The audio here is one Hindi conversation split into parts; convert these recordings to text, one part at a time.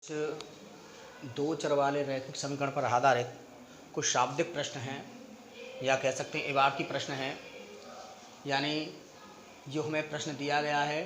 दो चर वाले रैखिक समीकरण पर आधारित कुछ शाब्दिक प्रश्न हैं या कह सकते हैं इबारती प्रश्न हैं। यानी जो हमें प्रश्न दिया गया है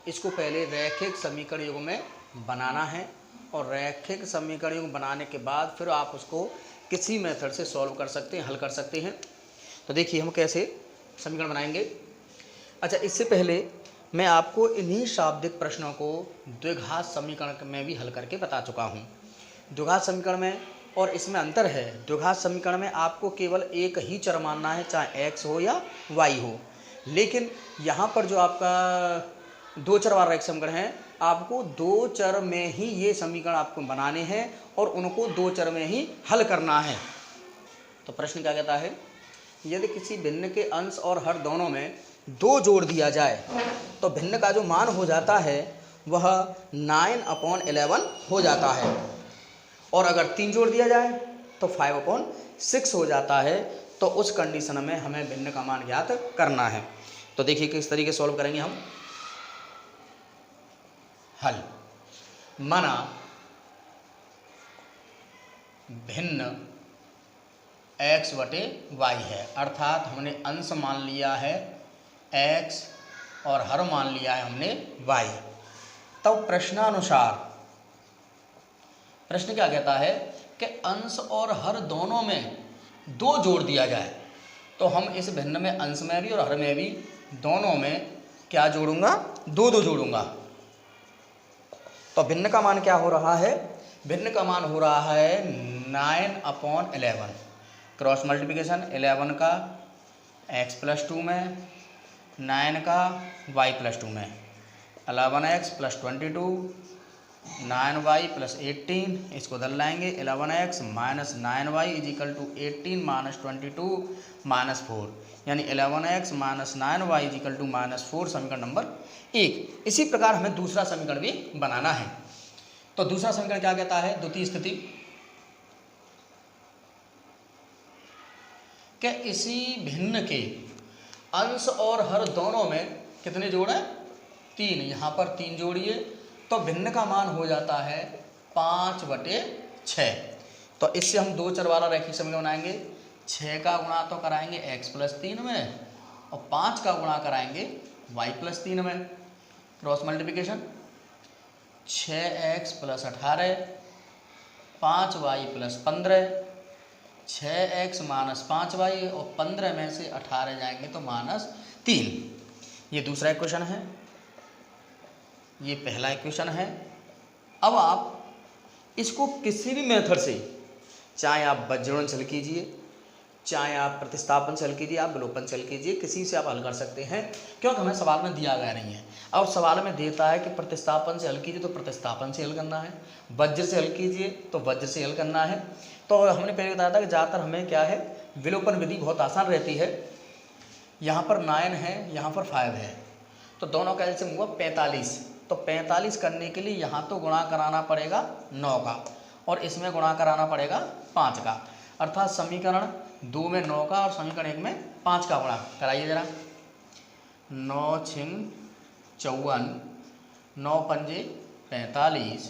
इसको पहले रैखिक समीकरण युग में बनाना है और रैखिक समीकरण युग बनाने के बाद फिर आप उसको किसी मेथड से सॉल्व कर सकते हैं, हल कर सकते हैं। तो देखिए हम कैसे समीकरण बनाएंगे। अच्छा, इससे पहले मैं आपको इन्हीं शाब्दिक प्रश्नों को द्विघात समीकरण में भी हल करके बता चुका हूँ। द्विघात समीकरण में और इसमें अंतर है। द्विघात समीकरण में आपको केवल एक ही चर मानना है, चाहे x हो या y हो। लेकिन यहाँ पर जो आपका दो चर वाला रैखिक समीकरण है, आपको दो चर में ही ये समीकरण आपको बनाने हैं और उनको दो चर में ही हल करना है। तो प्रश्न क्या कहता है, यदि किसी भिन्न के अंश और हर दोनों में दो जोड़ दिया जाए तो भिन्न का जो मान हो जाता है वह 9/11 हो जाता है, और अगर 3 जोड़ दिया जाए तो 5/6 हो जाता है। तो उस कंडीशन में हमें भिन्न का मान ज्ञात करना है। तो देखिए किस तरीके सॉल्व करेंगे हम। हल माना भिन्न x/y है, अर्थात हमने अंश मान लिया है x और हर मान लिया है हमने y। तब प्रश्नानुसार प्रश्न क्या कहता है कि अंश और हर दोनों में दो जोड़ दिया जाए। तो हम इस भिन्न में अंश में भी और हर में भी दोनों में क्या जोड़ूंगा, दो जोड़ूंगा। तो भिन्न का मान क्या हो रहा है, भिन्न का मान हो रहा है 9/11। क्रॉस मल्टीप्लिकेशन 11 का x+2 में, 9 का y+2 में, 11x + 22 9y + 18, इसको दल लाएंगे 11x - 9y = 18 - 22 - 4, यानी 11x - 9y = -4 समीकरण नंबर 1। इसी प्रकार हमें दूसरा समीकरण भी बनाना है। तो दूसरा समीकरण क्या कहता है, द्वितीय स्थिति कि इसी भिन्न के अंश और हर दोनों में कितने जोड़ हैं, 3। यहाँ पर 3 जोड़िए तो भिन्न का मान हो जाता है 5/6। तो इससे हम दो चर वाला रैखिक समीकरण बनाएंगे। 6 का गुणा तो कराएंगे x+3 में और 5 का गुणा कराएंगे y+3 में। Cross multiplication 6x + 18 5y + 15, 6x - 5y और 15 में से 18 जाएंगे तो -3। ये दूसरा इक्वेशन है, ये पहला इक्वेशन है। अब आप इसको किसी भी मेथड से, चाहे आप बज्जड़न से हल कीजिए, चाहे आप प्रतिस्थापन से हल कीजिए, आप विलोपन से हल कीजिए, किसी से आप हल कर सकते हैं, क्योंकि हमें सवाल में दिया गया नहीं है। अब सवाल में देता है कि प्रतिस्थापन से हल कीजिए तो प्रतिस्थापन से हल करना है, वज्र से हल कीजिए तो वज्र से हल करना है। तो हमने पहले बताया था कि ज़्यादातर हमें क्या है, विलोपन विधि बहुत आसान रहती है। यहाँ पर 9 है, यहाँ पर 5 है, तो दोनों का एलसीएम हुआ 45। तो 45 करने के लिए यहाँ तो गुणा कराना पड़ेगा 9 का और इसमें गुणा कराना पड़ेगा 5 का, अर्थात समीकरण 2 में 9 का और समीकरण 1 में 5 का गुणा कराइए जरा। 9 × 6 = 54, 9 × 5 = 45,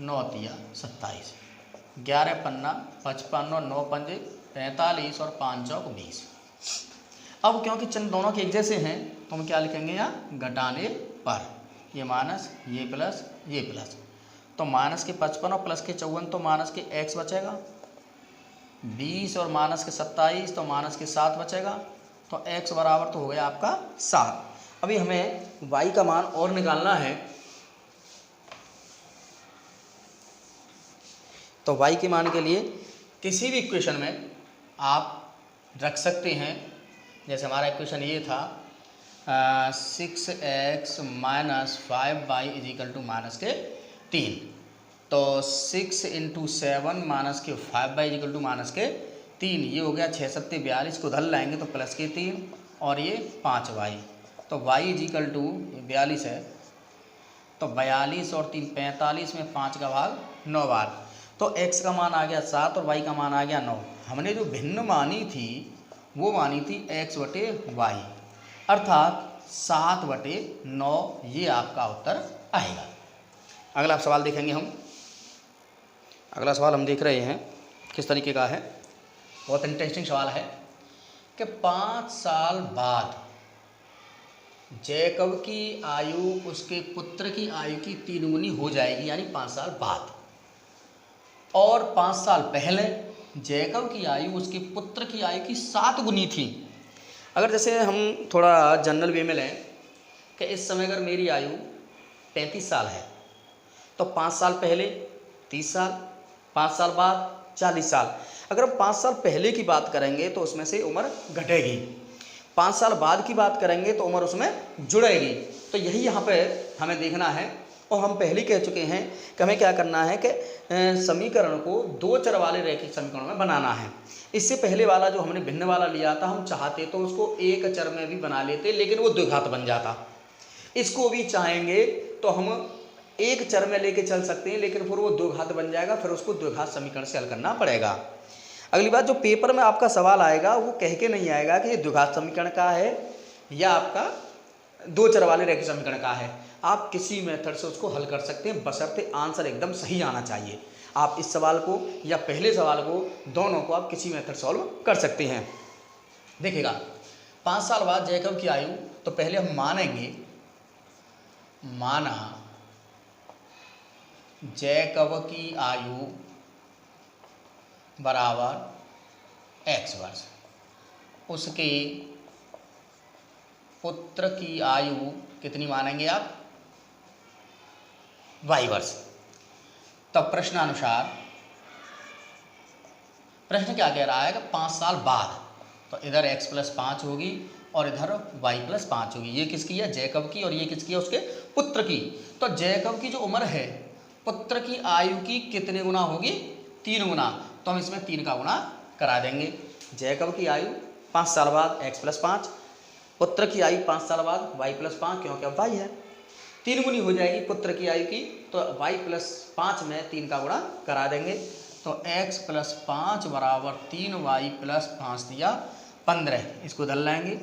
9 × 3 = 27, 11 × 5 = 55 और 9 × 5 = 45 और 5 × 4 = 20। अब क्योंकि चिन्ह दोनों के एक जैसे हैं तो हम क्या लिखेंगे, यहाँ घटाने पर ये माइनस, ये प्लस, ये प्लस। तो माइनस के 55 और प्लस के 54 तो माइनस के x बचेगा, 20 और माइनस के 27 तो माइनस के 7 बचेगा। तो x बराबर तो हो गया आपका 7। अभी हमें y का मान और निकालना है। तो y के मान के लिए किसी भी इक्वेशन में आप रख सकते हैं। जैसे हमारा इक्वेशन ये था 6x - 5y = -3। तो 6 × 7 - 5y = -3, ये हो गया 6 × 7 = 42, को धल लाएंगे तो प्लस के 3 और ये 5y। तो y = 42 है, तो 42 और 3 45 में 5 का भाग 9 बार। तो x का मान आ गया 7 और y का मान आ गया 9। हमने जो भिन्न मानी थी वो मानी थी x/y, अर्थात 7/9, ये आपका उत्तर आएगा। अगला सवाल देखेंगे हम। अगला सवाल हम देख रहे हैं किस तरीके का है, बहुत इंटरेस्टिंग सवाल है कि 5 साल बाद जैकब की आयु उसके पुत्र की आयु की 3 गुनी हो जाएगी, यानी 5 साल बाद, और 5 साल पहले जैकब की आयु उसके पुत्र की आयु की 7 गुनी थी। अगर जैसे हम थोड़ा जनरल वे में लें कि इस समय अगर मेरी आयु 35 साल है तो 5 साल पहले 30 साल, 5 साल बाद 40 साल। अगर हम 5 साल पहले की बात करेंगे तो उसमें से उम्र घटेगी, 5 साल बाद की बात करेंगे तो उम्र उसमें जुड़ेगी। तो यही यहाँ पे हमें देखना है, और हम पहले कह चुके हैं कि हमें क्या करना है कि समीकरण को 2 चर वाले रैखिक समीकरण में बनाना है। इससे पहले वाला जो हमने भिन्न वाला लिया था, हम चाहते तो उसको 1 चर में भी बना लेते, लेकिन वो द्विघात बन जाता। इसको भी चाहेंगे तो हम 1 चर में लेके चल सकते हैं, लेकिन फिर वो द्विघात बन जाएगा, फिर उसको द्विघात समीकरण से हल करना पड़ेगा। अगली बात, जो पेपर में आपका सवाल आएगा वो कह के नहीं आएगा कि ये द्विघात समीकरण का है या आपका 2 चर वाले रैखिक समीकरण का है। आप किसी मेथड से उसको हल कर सकते हैं, बशर्ते आंसर एकदम सही आना चाहिए। आप इस सवाल को या पहले सवाल को, दोनों को आप किसी मेथड सॉल्व कर सकते हैं। देखिएगा, 5 साल बाद जैकब की आयु, तो पहले हम मानेंगे, माना जैकब की आयु बराबर x वर्ष, उसके पुत्र की आयु कितनी मानेंगे आप, y वर्ष। तब प्रश्नानुसार प्रश्न क्या कह रहा है कि 5 साल बाद, तो इधर x + 5 होगी और इधर y + 5 होगी। ये किसकी है, जैकब की, और ये किसकी है, उसके पुत्र की। तो जैकब की जो उम्र है पुत्र की आयु की कितने गुना होगी, 3 गुना। तो हम इसमें 3 का गुणा करा देंगे। जैकब की आयु 5 साल बाद x + 5, पुत्र की आयु 5 साल बाद y + 5, क्योंकि अब y है, 3 गुनी हो जाएगी पुत्र की आयु की, तो y + 5 में 3 का गुणा करा देंगे। तो x + 5 बराबर 3y + 5 दिया 15। इसको धर लाएंगे,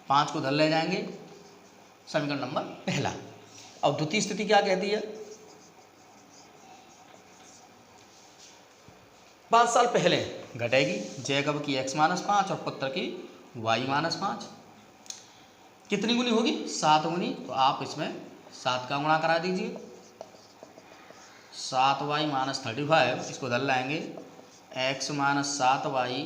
5 को धर ले जाएंगे, समीकरण नंबर पहला। अब द्वितीय स्थिति क्या कहती है, 5 साल पहले घटेगी, जैकब की x - 5 और पुत्र की y - 5, कितनी गुनी होगी, 7 गुनी। तो आप इसमें 7 का गुणा करा दीजिए, 7y - 35, इसको धर लाएंगे, x - 7y,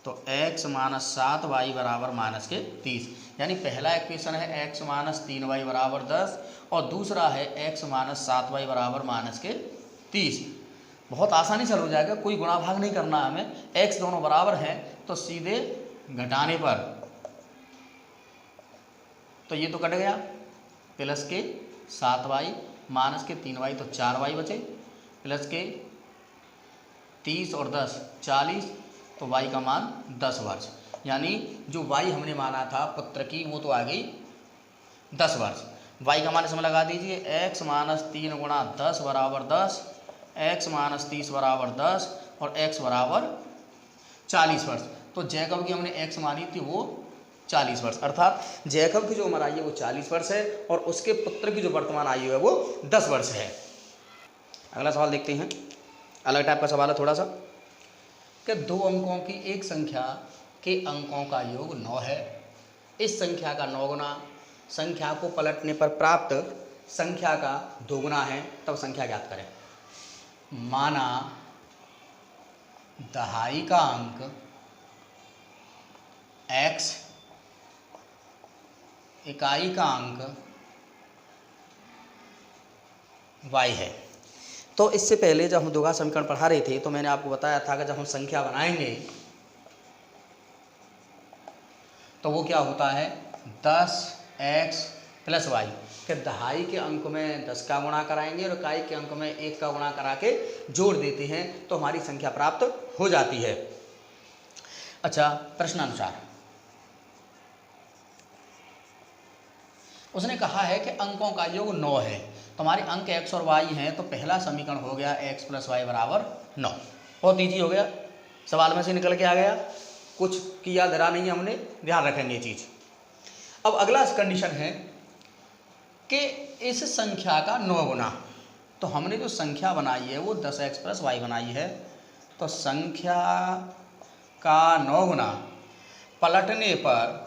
तो x - 7y बराबर -30। यानी पहला इक्वेशन है x - 3y बराबर 10 और दूसरा है x - 7y बराबर -30। बहुत आसानी से हो जाएगा, कोई गुणा भाग नहीं करना हमें, x दोनों बराबर हैं तो सीधे घटाने पर, तो ये तो कट गया, प्लस के 7y माइनस के 3y, तो 4y बचे, प्लस के 30 और 10 40, तो y का मान 10 वर्ष। यानी जो y हमने माना था पुत्र की, वो तो आ गई 10 वर्ष। y का मान इसमें लगा दीजिए, x - 3 गुणा 10 बराबर 10, x - 30 बराबर 10 और x बराबर 40 वर्ष। तो जैकब की हमने x मानी थी वो 40 वर्ष, अर्थात जैकब की जो उम्र आई है वो 40 वर्ष है और उसके पुत्र की जो वर्तमान आयु है वो 10 वर्ष है। अगला सवाल देखते हैं, अलग टाइप का सवाल है थोड़ा सा, कि 2 अंकों की एक संख्या के अंकों का योग 9 है। इस संख्या का 9 गुना संख्या को पलटने पर प्राप्त संख्या का 2 गुना है, तब संख्या ज्ञात करें। माना दहाई का अंक x, इकाई का अंक y है। तो इससे पहले जब हम द्विघात समीकरण पढ़ा रहे थे तो मैंने आपको बताया था कि जब हम संख्या बनाएंगे तो वो क्या होता है, 10x + y, कि दहाई के अंक में 10 का गुणा कराएंगे और इकाई के अंक में 1 का गुणा करा के जोड़ देते हैं तो हमारी संख्या प्राप्त हो जाती है। अच्छा, प्रश्नानुसार उसने कहा है कि अंकों का योग 9 है, तो हमारे अंक x और y हैं, तो पहला समीकरण हो गया x + y बराबर 9। बहुत ईजी हो गया, सवाल में से निकल के आ गया, कुछ किया धरा नहीं हमने, ध्यान रखेंगे ये चीज़। अब अगला कंडीशन है कि इस संख्या का 9 गुना, तो हमने जो संख्या बनाई है वो 10x प्लस वाई बनाई है। तो संख्या का 9 गुना पलटने पर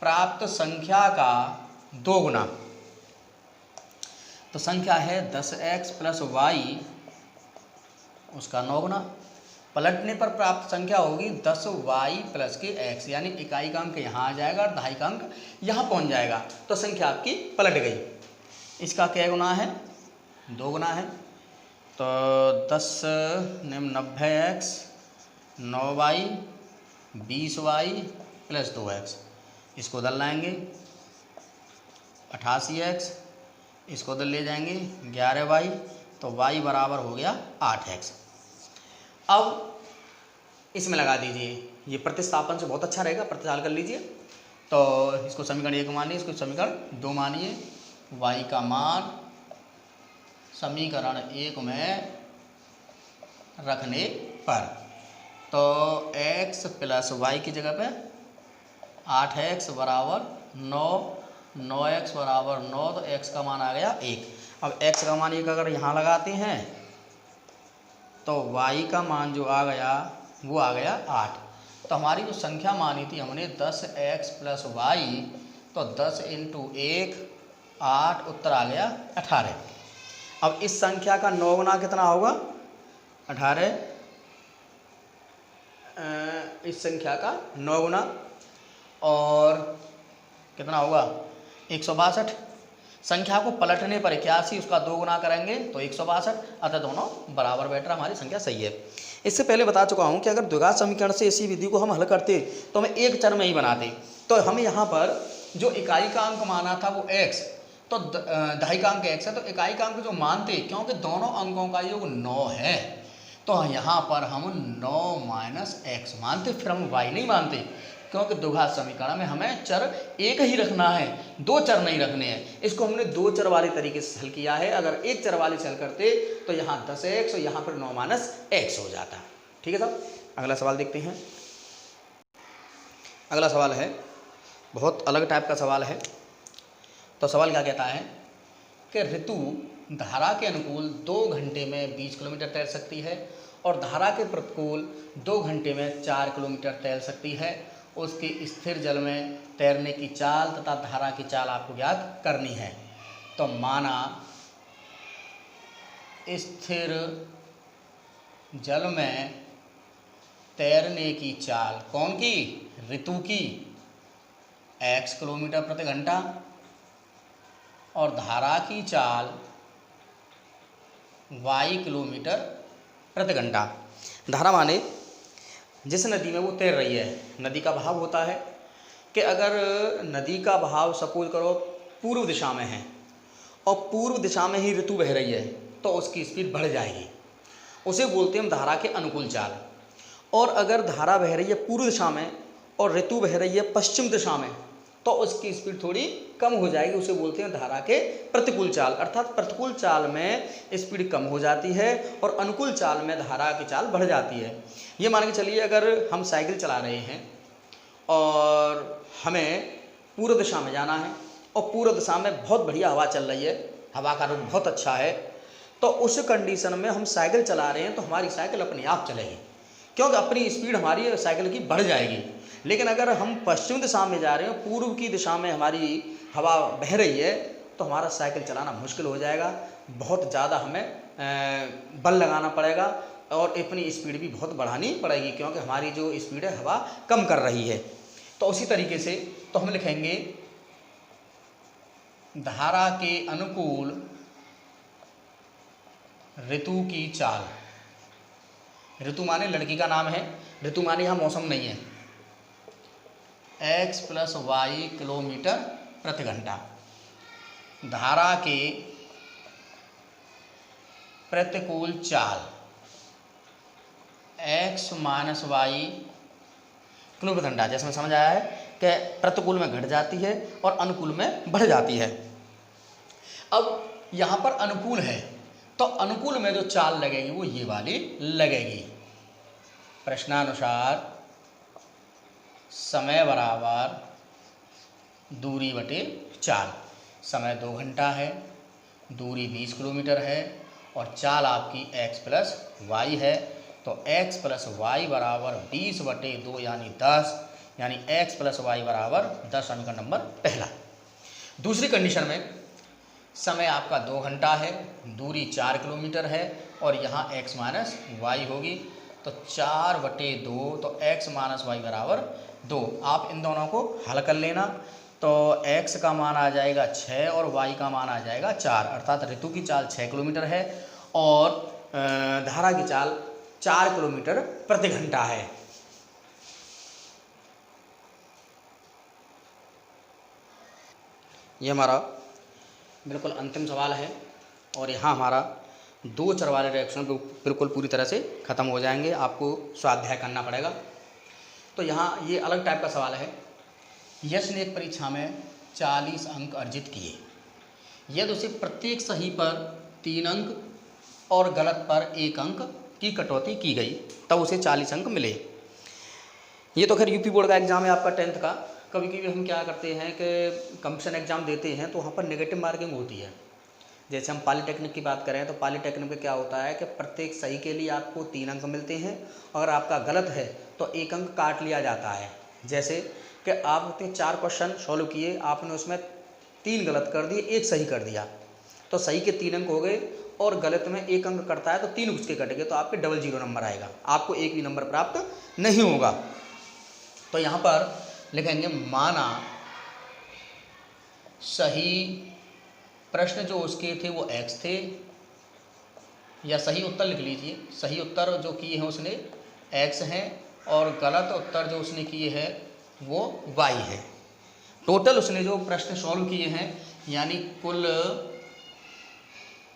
प्राप्त संख्या का 2 गुना। तो संख्या है 10x प्लस वाई, उसका 9 गुना। पलटने पर प्राप्त संख्या होगी 10y प्लस के x, यानी इकाई का अंक यहाँ आ जाएगा और दहाई का अंक यहाँ पहुँच जाएगा। तो संख्या आपकी पलट गई। इसका क्या गुना है? 2 गुना है। तो 10 90x 9y 20y plus 2x, इसको उधर लाएंगे 88x, इसको उधर ले जाएंगे 11y, तो y बराबर हो गया 8x। अब इसमें लगा दीजिए, ये प्रतिस्थापन से बहुत अच्छा रहेगा, प्रतिस्थापन कर लीजिए। तो इसको समीकरण 1 मानिए, इसको समीकरण 2 मानिए। y का मान समीकरण 1 में रखने पर तो x प्लस वाई की जगह पे 8x बराबर 9, 9x बराबर 9, तो x का मान आ गया 1। अब x का मान 1 अगर यहाँ लगाते हैं तो y का मान जो आ गया वो आ गया 8। तो हमारी जो संख्या मानी थी हमने 10x प्लस वाई, तो 10 इंटू 1 8, उत्तर आ गया 18। अब इस संख्या का 9 गुना कितना होगा? 18। इस संख्या का 9 गुना और कितना होगा? 162। संख्या को पलटने पर 81, उसका 2 गुना करेंगे तो 162, अतः दोनों बराबर बैठ रहा, हमारी संख्या सही है। इससे पहले बता चुका हूँ कि अगर द्विघात समीकरण से इसी विधि को हम हल करते तो हमें एक चर में ही बनाते। तो हम यहाँ पर जो इकाई का अंक माना था वो x, तो दहाई का अंक x है, तो इकाई का अंक जो मानते, क्योंकि दोनों अंकों का योग 9 है, तो यहाँ पर हम 9 माइनस x मानते, फिर हम y नहीं मानते, क्योंकि द्विघात समीकरण में हमें चर एक ही रखना है, 2 चर नहीं रखने हैं। इसको हमने 2 चर वाले तरीके से हल किया है। अगर एक चर वाले से हल करते तो यहाँ 10x और यहाँ पर 9 माइनस x हो जाता। ठीक है साहब, अगला सवाल देखते हैं। अगला सवाल है, बहुत अलग टाइप का सवाल है। तो सवाल क्या कहता है कि ऋतु धारा के अनुकूल 2 घंटे में 20 किलोमीटर तैर सकती है और धारा के प्रतिकूल 2 घंटे में 4 किलोमीटर तैर सकती है। उसकी स्थिर जल में तैरने की चाल तथा धारा की चाल आपको ज्ञात करनी है। तो माना स्थिर जल में तैरने की चाल कौन की? ऋतु की, x किलोमीटर प्रति घंटा, और धारा की चाल y किलोमीटर प्रति घंटा। धारा माने जिस नदी में वो तैर रही है, नदी का बहाव होता है कि अगर नदी का बहाव सपोज करो पूर्व दिशा में है और पूर्व दिशा में ही ऋतु बह रही है, तो उसकी स्पीड बढ़ जाएगी, उसे बोलते हैं हम धारा के अनुकूल चाल। और अगर धारा बह रही है पूर्व दिशा में और ऋतु बह रही है पश्चिम दिशा में, तो उसकी स्पीड थोड़ी कम हो जाएगी, उसे बोलते हैं धारा के प्रतिकूल चाल। अर्थात प्रतिकूल चाल में स्पीड कम हो जाती है और अनुकूल चाल में धारा की चाल बढ़ जाती है। ये मान के चलिए अगर हम साइकिल चला रहे हैं और हमें पूर्व दिशा में जाना है और पूर्व दिशा में बहुत बढ़िया हवा चल रही है, हवा का रुख बहुत अच्छा है, तो उस कंडीशन में हम साइकिल चला रहे हैं तो हमारी साइकिल अपने आप चलेगी, क्योंकि अपनी स्पीड हमारी साइकिल की बढ़ जाएगी। लेकिन अगर हम पश्चिम दिशा में जा रहे हैं, पूर्व की दिशा में हमारी हवा बह रही है, तो हमारा साइकिल चलाना मुश्किल हो जाएगा, बहुत ज़्यादा हमें बल लगाना पड़ेगा और अपनी स्पीड भी बहुत बढ़ानी पड़ेगी, क्योंकि हमारी जो स्पीड है हवा कम कर रही है। तो उसी तरीके से तो हम लिखेंगे धारा के अनुकूल ऋतु की चाल। ऋतु माने लड़की का नाम है, ऋतु माने यहाँ मौसम नहीं है। x प्लस वाई किलोमीटर प्रति घंटा। धारा के प्रतिकूल चाल x माइनस वाई किलोमीटर घंटा। जैसे में समझ आया है कि प्रतिकूल में घट जाती है और अनुकूल में बढ़ जाती है। अब यहाँ पर अनुकूल है तो अनुकूल में जो चाल लगेगी वो ये वाली लगेगी। प्रश्नानुसार समय बराबर दूरी बटे चाल। समय 2 घंटा है दूरी 20 किलोमीटर है और चाल आपकी x प्लस वाई है। तो x प्लस वाई बराबर 20/2 यानी 10, यानी x प्लस वाई बराबर 10 अंक नंबर पहला। दूसरी कंडीशन में समय आपका 2 घंटा है, दूरी 4 किलोमीटर है और यहाँ x माइनस वाई होगी। तो 4/2 तो x माइनस वाई बराबर 2। आप इन दोनों को हल कर लेना। तो x का मान आ जाएगा 6 और y का मान आ जाएगा 4, अर्थात ऋतु की चाल 6 किलोमीटर है और धारा की चाल 4 किलोमीटर प्रति घंटा है। ये हमारा बिल्कुल अंतिम सवाल है और यहाँ हमारा 2 चर वाले रिएक्शन बिल्कुल पूरी तरह से ख़त्म हो जाएंगे। आपको स्वाध्याय करना पड़ेगा। तो यहाँ ये अलग टाइप का सवाल है। यश ने एक परीक्षा में 40 अंक अर्जित किए। यदि उसे प्रत्येक सही पर 3 अंक और गलत पर 1 अंक की कटौती की गई तब उसे 40 अंक मिले। ये तो खैर यूपी बोर्ड का एग्ज़ाम है आपका 10th का। कभी कभी हम क्या करते हैं कि कंपटीशन एग्ज़ाम देते हैं तो वहाँ पर नेगेटिव मार्किंग होती है। जैसे हम पॉलीटेक्निक की बात करें तो पॉलीटेक्निक में क्या होता है कि प्रत्येक सही के लिए आपको 3 अंक मिलते हैं, अगर आपका गलत है तो 1 अंक काट लिया जाता है। जैसे कि आपने 4 क्वेश्चन सॉल्व किए, आपने उसमें 3 गलत कर दिए, 1 सही कर दिया, तो सही के 3 अंक हो गए और गलत में 1 अंक कटता है तो 3 उसके कट गए, तो आपके डबल 0 नंबर आएगा, आपको 1 भी नंबर प्राप्त नहीं होगा। तो यहाँ पर लिखेंगे माना सही प्रश्न जो उसके थे वो x थे, या सही उत्तर लिख लीजिए, सही उत्तर जो किए हैं उसने x हैं और गलत उत्तर जो उसने किए हैं वो y है। टोटल उसने जो प्रश्न सॉल्व किए हैं यानी कुल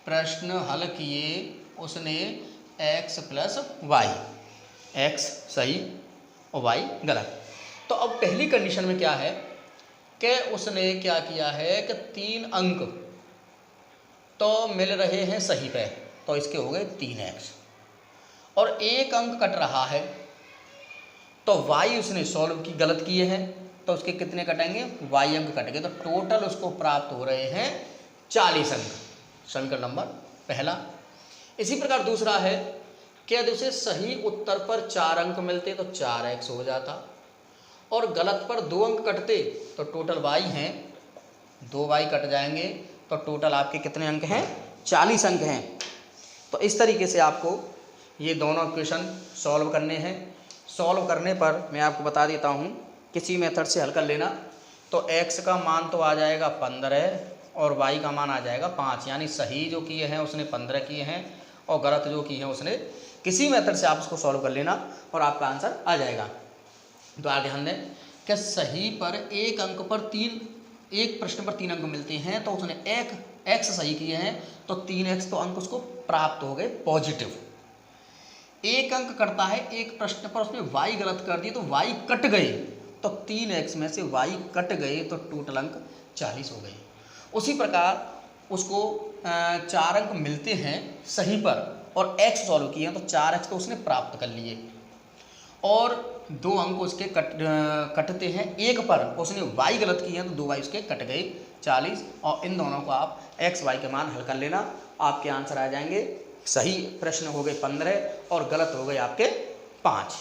प्रश्न हल किए उसने x प्लस वाई, x सही और y गलत। तो अब पहली कंडीशन में क्या है कि उसने क्या किया है कि 3 अंक तो मिल रहे हैं सही पे, तो इसके हो गए 3x और 1 अंक कट रहा है तो y उसने सॉल्व की गलत किए हैं तो उसके कितने कटेंगे, y अंक कट गए, तो टोटल उसको प्राप्त हो रहे हैं 40 अंक। समीकरण नंबर पहला। इसी प्रकार दूसरा है कि यदि उसे सही उत्तर पर 4 अंक मिलते तो 4x हो जाता और गलत पर 2 अंक कटते तो टोटल y हैं, 2y कट जाएंगे तो टोटल आपके कितने अंक हैं, 40 अंक हैं। तो इस तरीके से आपको ये दोनों इक्वेशन सॉल्व करने हैं। सॉल्व करने पर मैं आपको बता देता हूँ किसी मेथड से हल कर लेना। तो x का मान तो आ जाएगा 15 और y का मान आ जाएगा 5, यानी सही जो किए हैं उसने 15 किए हैं और गलत जो किए हैं उसने, किसी मेथड से आप उसको सॉल्व कर लेना और आपका आंसर आ जाएगा। तो आगे ध्यान दें कि सही पर 1 अंक पर 1 प्रश्न पर 3 अंक मिलते हैं तो उसने x सही किए हैं तो 3x तो अंक उसको प्राप्त हो गए पॉजिटिव। 1 अंक कटता है 1 प्रश्न पर, उसने y गलत कर दिए तो y कट गए, तो 3x में से y कट गए तो टोटल अंक 40 हो गए। उसी प्रकार उसको 4 अंक मिलते हैं सही पर और x सॉल्व किए हैं तो 4x तो उसने प्राप्त कर लिए और 2 अंक उसके कटते हैं 1 पर, उसने y गलत किए हैं तो 2y उसके कट गए 40 और इन दोनों को आप x y के मान हल कर लेना, आपके आंसर आ जाएंगे। सही प्रश्न हो गए 15 और गलत हो गए आपके 5।